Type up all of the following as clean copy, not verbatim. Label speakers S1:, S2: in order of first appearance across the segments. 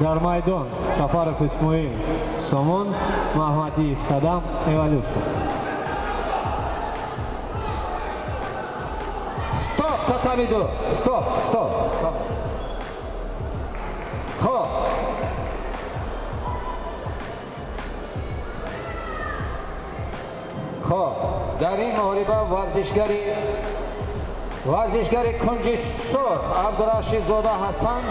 S1: در میدان سفارف اسماعیل سامان، محمدی صدام ایوالوشن.
S2: Stop tatami do. Stop. خب در این محاربه ورزشگری کنج سرخ عبدالرشید زاده حسن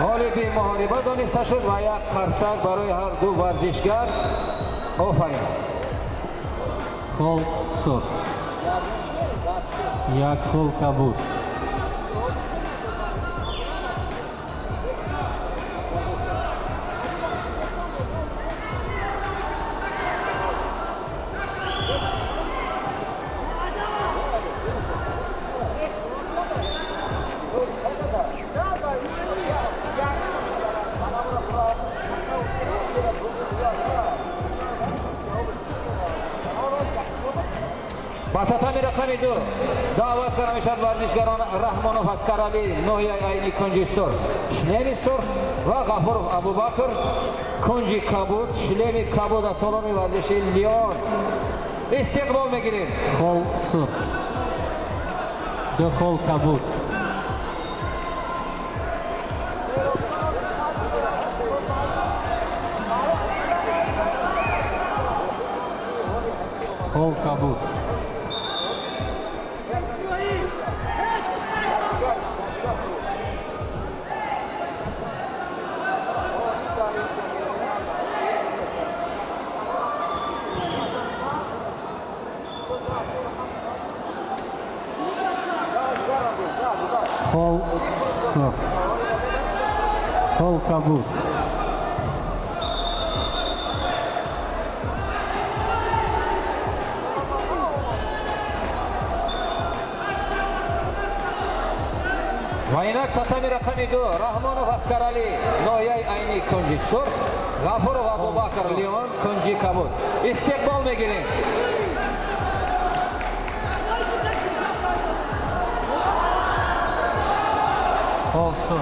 S2: غالب محاربه دانسته شد و یک قرصک برای هر دو ورزشگر. آفرین.
S1: خول سرخ، یک خول کبود.
S2: با tatami رقم 2 دعوت کردم میشد ورزشگران رحمانوف اسکرعلی نوحیه عینی کنج سرخ شلم سرخ و غفورов ابوبکر کنج کبود شلم کبود از سالن ورزشی لیون استقبال میگیریم.
S1: خول سرخ، دو خول کبود. خول کبود. خول سرخ، خول کبود.
S2: و اینک tatami رقم 2 رحمانوف اسکرعلی نوحیه عینی کنج سرخ غفورov ابوبکر لیون کنج کبود استقبال میگیریم.
S1: خول سرخ.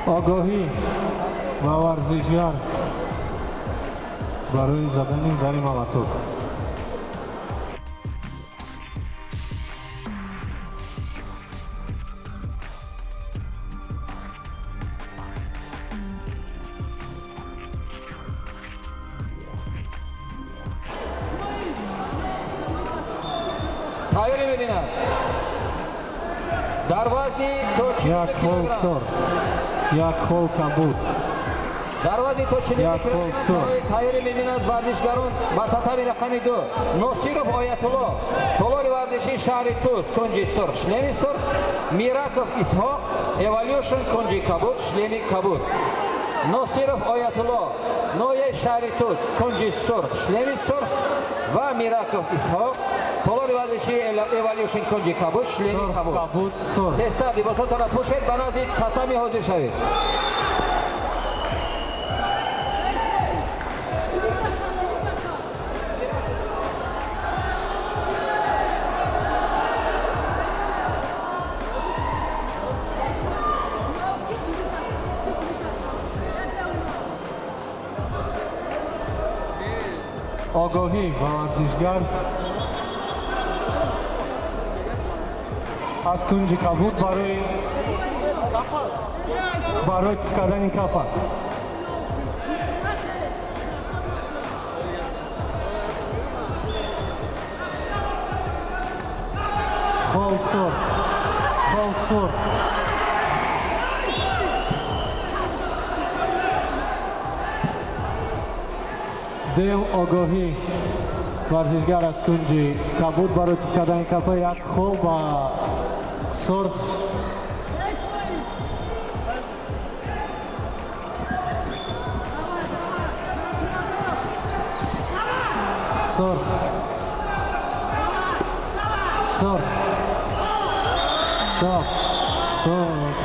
S1: آگاهی و ورزشگر برای زدن در ملاتوک.
S2: تایری میبینم در وزن تو 40
S1: یک خول
S2: کیلوگرم
S1: سرخ، یک خول کبود.
S2: در وزن تو 40 کیلوگرم تایری میبیند ورزشگران با tatami رقم 2 نصیرов آیت‌الله طلال ورزشی شهر توست کنج سرخ شلم سرخ میراکov اسحاق ایوالوشن کنج کبود شلم کبود نصیرov آیت‌الله نوحیه شهر توست کنج سرخ شلم سرخ و میراکov اسحاق طلال ورزشی ایوالوشن کنج کبود شلم کبود. دسته لباساتان را پوشید به نزد tatami حاضر شوید.
S1: آگاهی و ورزشگر از کنج کبود برای کردن کفه. خول سرخ، خول سرخ. دیم آگاهی ورزشگر از کنج کبود برای کردن کفه یک خول با سرخ. Surx. Surx. Stop. Stop.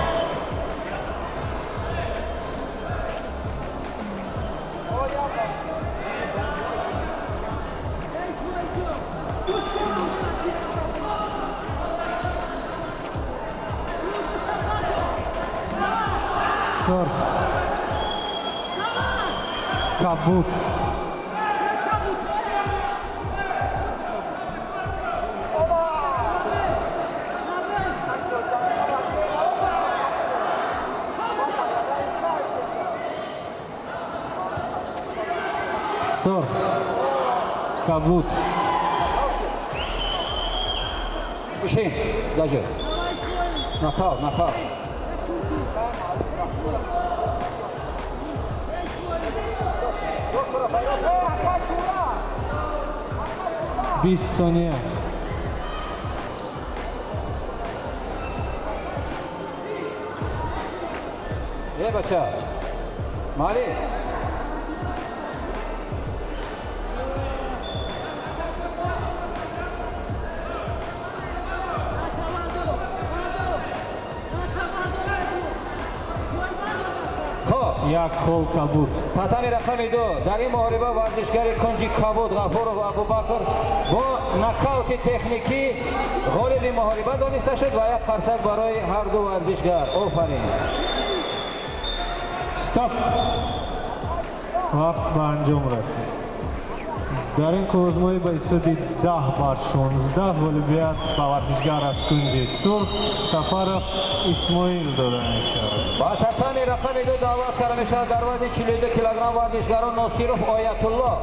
S1: Surx. Kabut. Surx. Kabut.
S2: Pushing. Gajur. Knockout, knockout.
S1: Beast saniye.
S2: Hey bacha. Mali. خب
S1: Як хол Kabut.
S2: татами рақами 2 дар ин муҳориба варзишгари кунҷи Кабуд Ғафуров Абубакр бо нокаути техникӣ ғолиби муҳориба дониста шуд ва як қарсак барои ҳарду варзишгар. Офарин.
S1: Стоп. Вақт ба анҷом расид. дар ин қувозмоӣ ба ҳисоби 10-16 ғолибият ба варзишгар аз кунҷи Сурх Сафаров Исмоил дода мешавад.
S2: ба татами рақами 2 даъват карда мешавад дар вазни 42 килограмм варзишгарон Носиров Оятулло